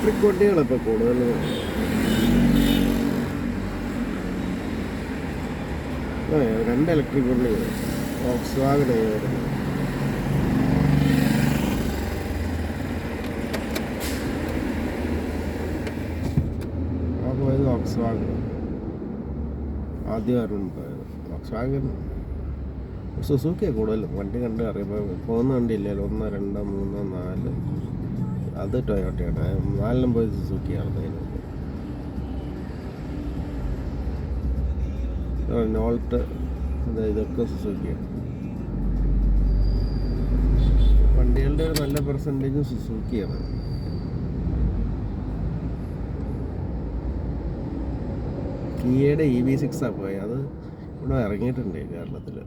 Electric വണ്ടികളിപ്പോൾ കൂടുതൽ രണ്ട് electric വണ്ടികൾ വോക്സ്വാഗൺ വരുന്നത്. ആ പോയത് വോക്സ്വാഗൺ ആദ്യമായിരുന്നു പോയത്. വോക്സ്വാഗൺ സുസുക്കിയാണ് കൂടുതലും വണ്ടി കണ്ട് അറിയുമ്പോൾ പോകുന്ന വണ്ടി ഇല്ലല്ലോ. 1, 2, 3, 4 അത് ടൊയോട്ടയാണ്. 4 പോയി സുസുക്കിയാണ്. നോൾട്ട് ഇതൊക്കെ സുസുക്കിയാണ്. വണ്ടികളുടെ ഒരു നല്ല പെർസെൻറ്റേജും സുസുക്കിയാണ്. കിയയുടെ EV6 പോയി. അത് ഇവിടെ ഇറങ്ങിയിട്ടുണ്ട് കേരളത്തിൽ.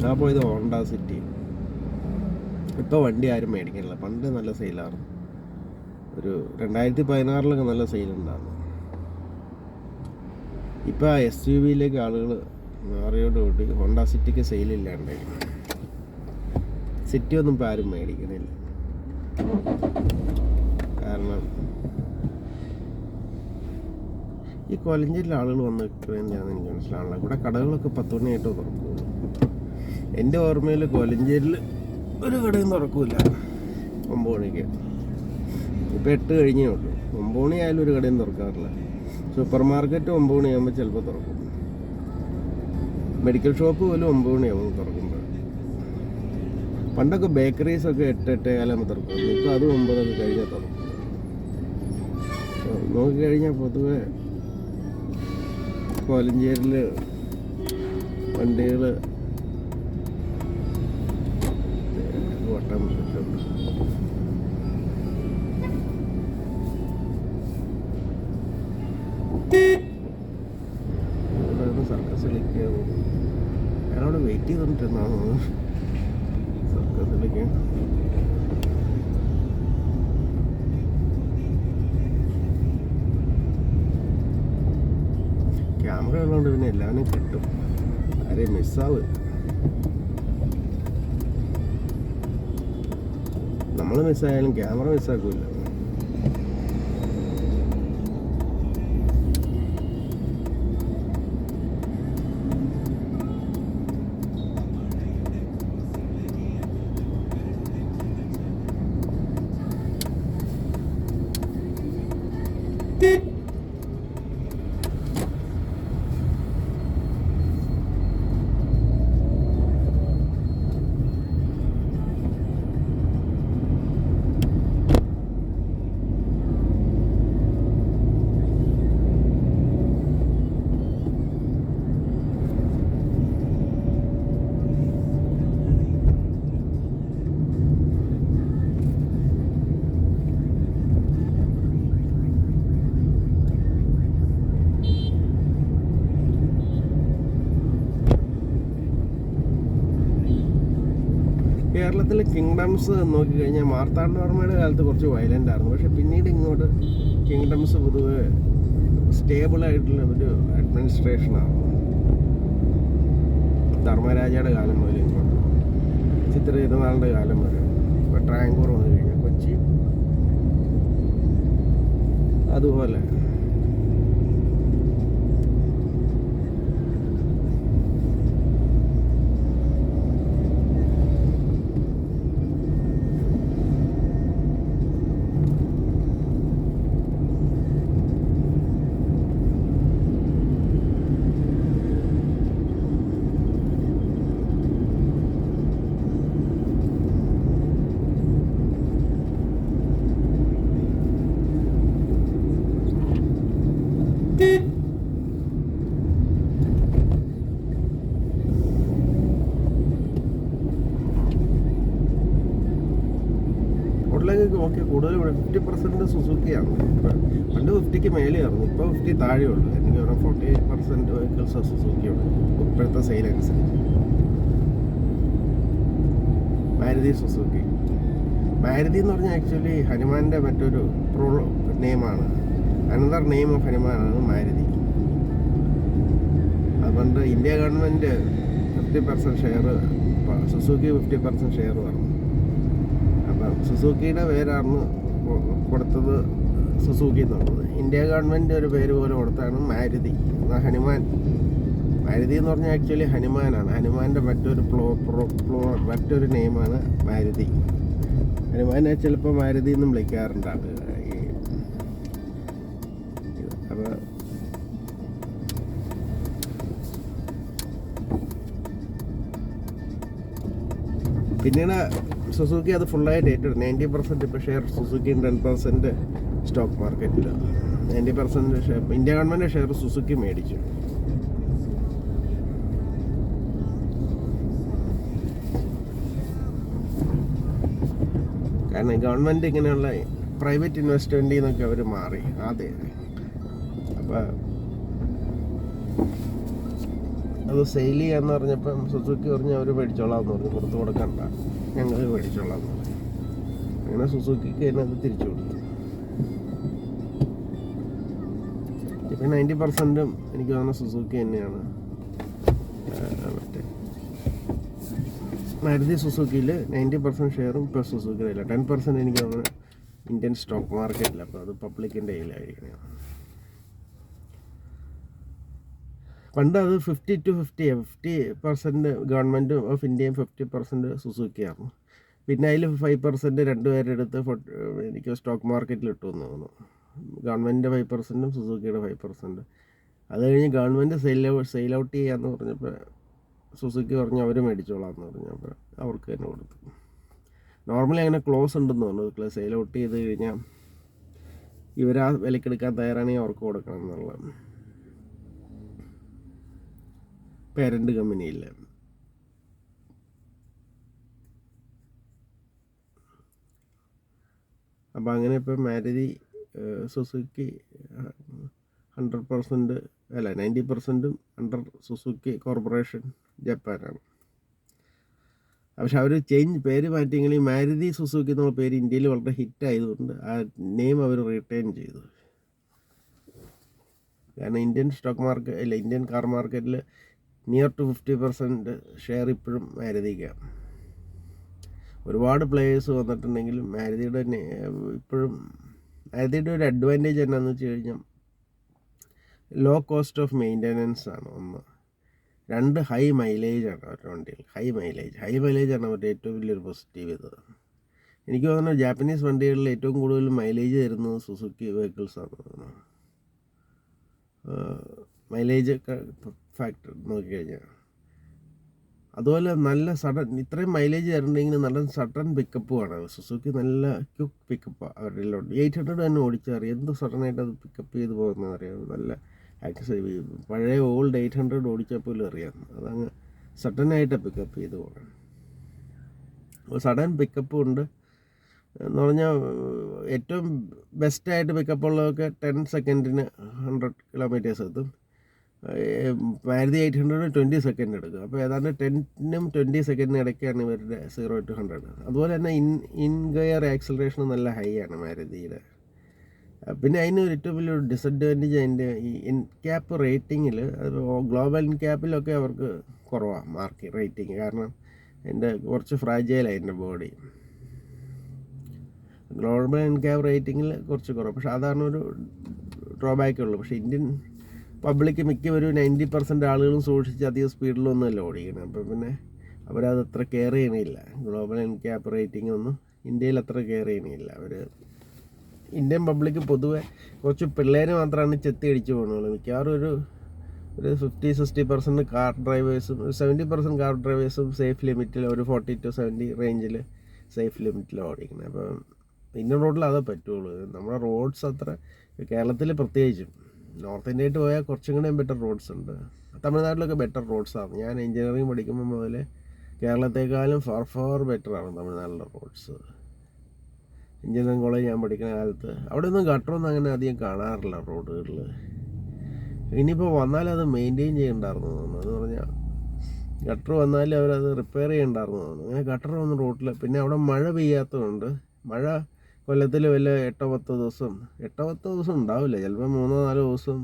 ഞാൻ പോയത് ഹോണ്ട സിറ്റി. ഇപ്പോൾ വണ്ടി ആരും മേടിക്കണില്ല. പണ്ട് നല്ല സെയിലാണ്. ഒരു 2016 നല്ല സെയിലുണ്ടായിരുന്നു. ഇപ്പോൾ ആ SUV ആളുകൾ മാറിയോടുകൂടി ഹോണ്ട സിറ്റിക്ക് സെയിലില്ലാണ്ടായി. സിറ്റി ഒന്നും ഇപ്പോൾ ആരും മേടിക്കണില്ല. കാരണം ഈ കൊലഞ്ചേരിയിൽ ആളുകൾ വന്ന് നിൽക്കുന്നതെന്ന് എനിക്ക് മനസ്സിലാവില്ല. ഇവിടെ കടകളൊക്കെ 10 മണിയായിട്ട് തുറക്കുള്ളൂ. എൻ്റെ ഓർമ്മയിൽ കൊലഞ്ചേരിയിൽ ഒരു കടയും തുറക്കില്ല 9 മണിക്ക്. ഇപ്പോൾ 8 കഴിഞ്ഞേ ഉള്ളൂ. 9 മണി ആയാലും ഒരു കടയും തുറക്കാറില്ല. സൂപ്പർ മാർക്കറ്റ് 9 മണിയാകുമ്പോൾ ചിലപ്പോൾ തുറക്കും. മെഡിക്കൽ ഷോപ്പ് പോലും 9 മണിയാകുമ്പോൾ തുറക്കുമ്പോൾ. പണ്ടൊക്കെ ബേക്കറീസൊക്കെ 8-8:15 തുറക്കും. ഇപ്പോൾ അത് 9 കഴിഞ്ഞാൽ തുറക്കും. നോക്കിക്കഴിഞ്ഞാൽ പൊതുവെ കോലഞ്ചേരിയിൽ വണ്ടികൾ വട്ടം ഇട്ടുണ്ട്. സർക്കസിലേക്ക് ഞാനവിടെ വെയിറ്റ് ചെയ്തോണ്ടിരുന്നാണ്. സർക്കസിലേക്ക് ക്യാമറ ഉള്ളതുകൊണ്ട് പിന്നെ എല്ലാവരും കിട്ടും. ആരെയും മിസ്സാവും. നമ്മൾ മിസ്സായാലും ക്യാമറ മിസ്സാക്കൂല. കേരളത്തിൽ കിങ്ഡംസ് നോക്കിക്കഴിഞ്ഞാൽ മാർത്താണ്ഡവർമ്മയുടെ കാലത്ത് കുറച്ച് വയലൻ്റ് ആയിരുന്നു. പക്ഷെ പിന്നീട് ഇങ്ങോട്ട് കിങ്ഡംസ് പൊതുവെ സ്റ്റേബിളായിട്ടുള്ള ഒരു അഡ്മിനിസ്ട്രേഷനാണ്. ധർമ്മരാജയുടെ കാലം മുതൽ ഇങ്ങോട്ട് ചിത്ര തിരുനാളിൻ്റെ കാലം വരെ. ഇപ്പോൾ ട്രാങ്കൂർ വന്നു കഴിഞ്ഞാൽ കൊച്ചി അതുപോലെ. ഓക്കെ, കൂടുതൽ 50% സുസുക്കിയാണ്. പണ്ട് 50ക്ക് മേലെയായിരുന്നു. ഇപ്പോൾ 50 താഴെയുള്ളൂ. എനിക്ക് ഒരു 48% വെഹിക്കിൾസ് സുസുക്കിയുണ്ട് ഇപ്പോഴത്തെ സെയിൽ അനുസരിച്ച്. മാരുതി സുസുക്കി. മാരുതി എന്ന് പറഞ്ഞാൽ ആക്ച്വലി ഹനുമാൻ്റെ മറ്റൊരു നെയിമാണ്. അനദർ നെയിം ഓഫ് ഹനുമാനാണ് മാരുതി. അതുകൊണ്ട് അതുകൊണ്ട് India government 50% share, Suzuki 50% share പറഞ്ഞു. അപ്പം സുസുക്കിയുടെ പേരാണ് കൊടുത്തത്, സുസുക്കി എന്നുള്ളത്. ഇന്ത്യ ഗവൺമെൻറ് ഒരു പേര് പോലെ കൊടുത്താണ് മാരുതി. ഹനുമാൻ, മാരുതി എന്ന് പറഞ്ഞാൽ ആക്ച്വലി ഹനുമാനാണ്. ഹനുമാൻ്റെ മറ്റൊരു നെയിമാണ് മാരുതി. ഹനുമാനെ ചിലപ്പോൾ മാരുതി എന്നും വിളിക്കാറുണ്ട് ആളുകൾ. അപ്പോൾ പിന്നീട് സുസുക്കി അത് ഫുള്ളായിട്ട് ഏറ്റെടുത്തു. 90% ഇപ്പോൾ ഷെയർ സുസുക്കി, 10% സ്റ്റോക്ക് മാർക്കറ്റിൽ. 90% share India government share Suzuki മേടിച്ചു. കാരണം ഗവൺമെൻറ് ഇങ്ങനെയുള്ള പ്രൈവറ്റ് ഇൻവെസ്റ്റ്മെൻറ്റിൽ നിന്നൊക്കെ അവർ മാറി ആദ്യം. അപ്പോൾ അത് സെയിൽ ചെയ്യാന്ന് പറഞ്ഞപ്പം സുസുക്കി പറഞ്ഞ് അവർ മേടിച്ചോളാം എന്ന് പറഞ്ഞു, പുറത്ത് കൊടുക്കണ്ട, ഞങ്ങൾ മേടിച്ചോളാം എന്ന് പറഞ്ഞു. അങ്ങനെ സുസുക്കിക്ക് തന്നെ അത് തിരിച്ചു കൊടുത്തു. ഇപ്പം 90% എനിക്ക് തോന്നുന്ന സുസുക്കി തന്നെയാണ്. മറ്റേ മാരുതി സുസുക്കിയിൽ 90% ഷെയറും ഇപ്പോൾ സുസുക്കിയിലില്ല. 10% എനിക്ക് തോന്നുന്നു ഇന്ത്യൻ സ്റ്റോക്ക് മാർക്കറ്റില്ല. അപ്പോൾ അത് പബ്ലിക്കിൻ്റെ കയ്യിലായിരിക്കണം. പണ്ട് അത് 50-50 ഗവൺമെൻറ് ഓഫ് ഇന്ത്യയും 50% സുസുക്കിയായിരുന്നു. പിന്നെ അതിൽ 5% രണ്ടുപേരെടുത്ത് എനിക്ക് സ്റ്റോക്ക് മാർക്കറ്റിൽ ഇട്ടുവെന്ന് തോന്നുന്നു. ഗവൺമെൻറ്റിൻ്റെ 5%, സുസുക്കിയുടെ 5%. അത് കഴിഞ്ഞ് ഗവൺമെൻറ് സെയിൽ ഔട്ട് ചെയ്യാമെന്ന് പറഞ്ഞപ്പോൾ സുസുക്കി പറഞ്ഞു അവർ മേടിച്ചോളാം എന്ന് പറഞ്ഞപ്പോൾ അവർക്ക് തന്നെ കൊടുത്തു. നോർമലി അങ്ങനെ ക്ലോസ് ഉണ്ടെന്ന് തോന്നുന്നു. സെയിൽ ഔട്ട് ചെയ്ത് കഴിഞ്ഞാൽ ഇവരാ വിലക്കെടുക്കാൻ തയ്യാറാണെങ്കിൽ അവർക്ക് കൊടുക്കണം എന്നുള്ളത്. പേരൻ്റ് കമ്പനിയില്ല. അപ്പോൾ അങ്ങനെ ഇപ്പോൾ മാരുതി സുസുക്കി 100% അല്ല 90% അണ്ടർ സുസുക്കി കോർപ്പറേഷൻ ജപ്പാനാണ്. പക്ഷെ അവർ പേര് മാറ്റിയെങ്കിൽ ഈ മാരുതി സുസുക്കി എന്നുള്ള പേര് ഇന്ത്യയിൽ വളരെ ഹിറ്റായതുകൊണ്ട് ആ നെയിം അവർ റിട്ടേൺ ചെയ്തു. കാരണം ഇന്ത്യൻ സ്റ്റോക്ക് മാർക്കറ്റ് അല്ല, ഇന്ത്യൻ കാർ മാർക്കറ്റിൽ നിയർ ടു 50% ഷെയർ ഇപ്പോഴും മാരുതിക്കാണ്. ഒരുപാട് പ്ലേയേഴ്സ് വന്നിട്ടുണ്ടെങ്കിലും മാരുതിയുടെ ഇപ്പോഴും മാരുതിയുടെ ഒരു അഡ്വാൻറ്റേജ് എന്നാന്ന് വെച്ച് കഴിഞ്ഞാൽ ലോ കോസ്റ്റ് ഓഫ് മെയിൻ്റനൻസ് ആണ് ഒന്ന്. 2 ഹൈ മൈലേജാണ് അവരുടെ വണ്ടികൾ. ഹൈ മൈലേജാണ് അവരുടെ ഏറ്റവും വലിയൊരു പോസിറ്റീവ്. ഇത് എനിക്ക് തോന്നുന്നു ജാപ്പനീസ് വണ്ടികളിൽ ഏറ്റവും കൂടുതൽ മൈലേജ് തരുന്നത് സുസുക്കി വെഹിക്കിൾസാണ് തോന്നുന്നു. മൈലേജ് ഫാക്ടർ നോക്കിക്കഴിഞ്ഞാൽ. അതുപോലെ നല്ല ഇത്രയും മൈലേജ് തരണമെങ്കിൽ നല്ല സഡൻ പിക്കപ്പുമാണ്. സുസുക്കി നല്ല ക്വിക്ക് പിക്കപ്പാണ് അവരുടെ എല്ലാം. 800 തന്നെ ഓടിച്ചറിയാം എന്ത് സഡനായിട്ട് അത് പിക്കപ്പ് ചെയ്ത് പോകുന്നത് അറിയാം. നല്ല പഴയ ഓൾഡ് 800 ഓടിച്ചാൽ പോലും അറിയാം അതങ്ങ് സഡനായിട്ട് പിക്കപ്പ് ചെയ്ത് പോകണം. സഡൻ പിക്കപ്പും ഉണ്ട് എന്ന് പറഞ്ഞാൽ ഏറ്റവും ബെസ്റ്റായിട്ട് പിക്കപ്പുള്ളതൊക്കെ 10 സെക്കൻഡിന് 100 കിലോമീറ്റേഴ്സ് എത്തും. മാരുതി 800 20 സെക്കൻഡ് എടുക്കും. അപ്പോൾ ഏതാണ്ട് 10നും 20 സെക്കൻഡിന് ഇടയ്ക്കാണ് ഇവരുടെ 0 to 100. അതുപോലെ തന്നെ ഇൻ ഗിയർ ആക്സിലറേഷൻ നല്ല ഹൈ ആണ് മാരുതിയുടെ. പിന്നെ അതിന് ഏറ്റവും വലിയൊരു ഡിസഡ്വാൻറ്റേജ് അതിൻ്റെ ഈ ഇൻ ക്യാപ്പ് റേറ്റിങ്ങിൽ, ഗ്ലോബൽ ഇൻ ക്യാപ്പിലൊക്കെ അവർക്ക് കുറവാണ് മാർക്ക് റേറ്റിംഗ്. കാരണം എൻ്റെ കുറച്ച് ഫ്രാജൈലാണ് എൻ്റെ ബോഡി. ഗ്ലോബൽ ഇൻ ക്യാപ്പ് റേറ്റിങ്ങിൽ കുറച്ച് കുറവ്. പക്ഷേ അതാണ് ഒരു ഡ്രോബാക്കേ ഉള്ളൂ. പക്ഷേ ഇന്ത്യൻ പബ്ലിക്ക് മിക്കവരും 90% ആളുകളും സൂക്ഷിച്ച് അധികം സ്പീഡിലൊന്നുമല്ല ഓടിക്കണം. അപ്പോൾ പിന്നെ അവരത് അത്ര കെയർ ചെയ്യണില്ല. ഗ്ലോബൽ ഇൻ ക്യാപ്പ് റേറ്റിംഗ് ഒന്നും ഇന്ത്യയിൽ അത്ര കെയർ ചെയ്യണില്ല. അവർ ഇന്ത്യൻ പബ്ലിക്ക് പൊതുവെ കുറച്ച് പിള്ളേർ മാത്രമാണ് ചെത്തി അടിച്ച് പോകുന്നുള്ളൂ. മിക്കവാറും ഒരു 50-60% കാർ ഡ്രൈവേഴ്സും 70% കാർ ഡ്രൈവേഴ്സും സേഫ് ലിമിറ്റിൽ ഒരു 40 to 70 റേഞ്ചിൽ സേഫ് ലിമിറ്റിൽ ഓടിക്കണം. അപ്പം ഇന്ത്യൻ റോഡിൽ അതേ പറ്റുള്ളൂ. നമ്മുടെ റോഡ്സ് അത്ര കേരളത്തിൽ പ്രത്യേകിച്ചും നോർത്ത് ഇന്ത്യയായിട്ട് പോയാൽ കുറച്ചും കൂടെ ബെറ്റർ റോഡ്സ് ഉണ്ട്. തമിഴ്നാട്ടിലൊക്കെ ബെറ്റർ റോഡ്സാണ്. ഞാൻ എഞ്ചിനീയറിംഗ് പഠിക്കുമ്പോൾ മുതൽ കേരളത്തെക്കാളും ഫാർ ബെറ്ററാണ് തമിഴ്നാട്ടിലെ റോഡ്സ്. എഞ്ചിനീയറിംഗ് കോളേജ് ഞാൻ പഠിക്കുന്ന കാലത്ത് അവിടെ ഒന്നും ഗട്ടറൊന്നും അങ്ങനെ അധികം കാണാറില്ല റോഡുകളിൽ. ഇനിയിപ്പോൾ വന്നാലത് മെയിൻറ്റെയിൻ ചെയ്യണ്ടായിരുന്നു തോന്നുന്നു. എന്ന് പറഞ്ഞാൽ ഗട്ടർ വന്നാലും അവരത് റിപ്പയർ ചെയ്യണ്ടായിരുന്നു തോന്നുന്നു. അങ്ങനെ ഗട്ടർ വന്ന് റോഡിൽ. പിന്നെ അവിടെ മഴ പെയ്യാത്തതുകൊണ്ട്, മഴ കൊല്ലത്തിൽ വല്ല 8-10 ദിവസം ഉണ്ടാവില്ല, ചിലപ്പോൾ 3-4 ദിവസം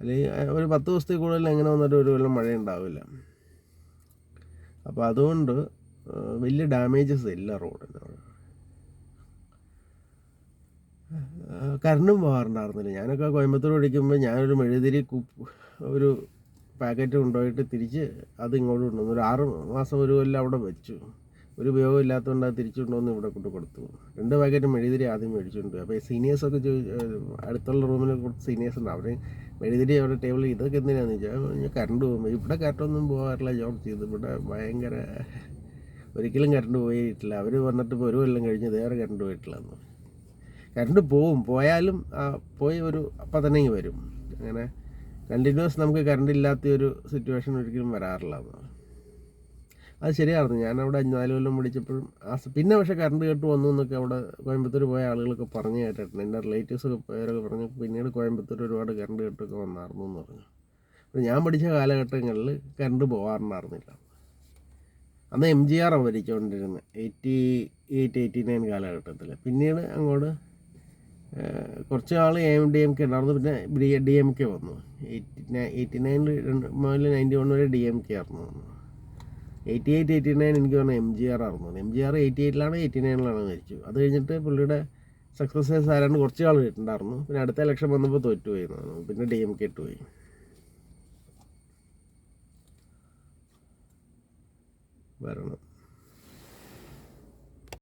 അല്ലെങ്കിൽ ഒരു 10 ദിവസത്തിൽ കൂടുതൽ എങ്ങനെ വന്നിട്ട് ഒരു കൊല്ലം മഴ ഉണ്ടാവില്ല. അപ്പോൾ അതുകൊണ്ട് വലിയ ഡാമേജസ് ഇല്ല റോഡിന്. കറണ്ടും പോകാറുണ്ടായിരുന്നില്ല. ഞാനൊക്കെ കോയമ്പത്തൂർ പഠിക്കുമ്പോൾ ഞാനൊരു മെഴുതിരി ഒരു പാക്കറ്റ് കൊണ്ടുപോയിട്ട് തിരിച്ച് അത് ഇങ്ങോട്ട് കൊണ്ടുവന്നു. ഒരു 6 മാസം ഒരു കൊല്ലം അവിടെ വെച്ചു. ഒരു ഉപയോഗം ഇല്ലാത്തതുകൊണ്ട് അത് തിരിച്ചു കൊണ്ടുവന്ന് ഇവിടെ കൊണ്ട് കൊടുത്തു. 2 പാക്കറ്റ് മെഴുതിരി ആദ്യം മേടിച്ചുകൊണ്ട്. അപ്പോൾ ഈ സീനിയേഴ്സൊക്കെ അടുത്തുള്ള റൂമിൽ കുറച്ച് സീനിയേഴ്സ് ഉണ്ട്. അവർ മെഴുതിരി അവിടെ ടേബിളിൽ ഇതൊക്കെ എന്തിനാണെന്ന് ചോദിച്ചാൽ കറണ്ട് പോകുമ്പോൾ ഇവിടെ കറണ്ടൊന്നും പോകാറില്ല ജോബ് ചെയ്ത്. ഇവിടെ ഭയങ്കര ഒരിക്കലും കറണ്ട് പോയിട്ടില്ല. അവർ വന്നിട്ട് ഇപ്പോൾ ഒരു കൊല്ലം കഴിഞ്ഞ് വേറെ കറണ്ട് പോയിട്ടില്ലെന്ന്. കറണ്ട് പോയാലും പോയി അപ്പം തന്നെ ഇങ്ങ് വരും. അങ്ങനെ കണ്ടിന്യൂസ് നമുക്ക് കറണ്ട് ഇല്ലാത്തൊരു സിറ്റുവേഷൻ ഒരിക്കലും വരാറില്ല. അത് ശരിയായിരുന്നു. ഞാനവിടെ 4 കൊല്ലം പിടിച്ചപ്പോഴും പിന്നെ പക്ഷേ കറണ്ട് കേട്ട് വന്നു എന്നൊക്കെ അവിടെ കോയമ്പത്തൂർ പോയ ആളുകളൊക്കെ പറഞ്ഞു കേട്ടിട്ടുണ്ട്. എൻ്റെ റിലേറ്റീവ്സൊക്കെ പോയവരൊക്കെ പറഞ്ഞു പിന്നീട് കോയമ്പത്തൂർ ഒരുപാട് കറണ്ട് കേട്ടൊക്കെ വന്നായിരുന്നു എന്ന് പറഞ്ഞു. അപ്പോൾ ഞാൻ പഠിച്ച കാലഘട്ടങ്ങളിൽ കറണ്ട് പോകാറുണ്ടായിരുന്നില്ല. അന്ന് MGR ഭരിച്ചുകൊണ്ടിരുന്നത് 88-89 കാലഘട്ടത്തിൽ. പിന്നീട് അങ്ങോട്ട് കുറച്ച് നാൾ AMDMK ഉണ്ടായിരുന്നു. പിന്നെ DMK വന്നു. 89 മുതൽ 91 വരെ DMK ആയിരുന്നു. 88-89 എനിക്ക് പറഞ്ഞാൽ MGR ആയിരുന്നു. MGR 88-ലാണ് 89-ലാണ് മരിച്ചു. അത് കഴിഞ്ഞിട്ട് പുള്ളിയുടെ സക്സസേഴ്സ് ആരാണ്ട് കുറച്ച് നാൾ കിട്ടുന്നുണ്ടായിരുന്നു. പിന്നെ അടുത്ത ഇലക്ഷൻ വന്നപ്പോൾ തോറ്റുപോയി. പിന്നെ DMK ഇട്ടുപോയി. വരണം.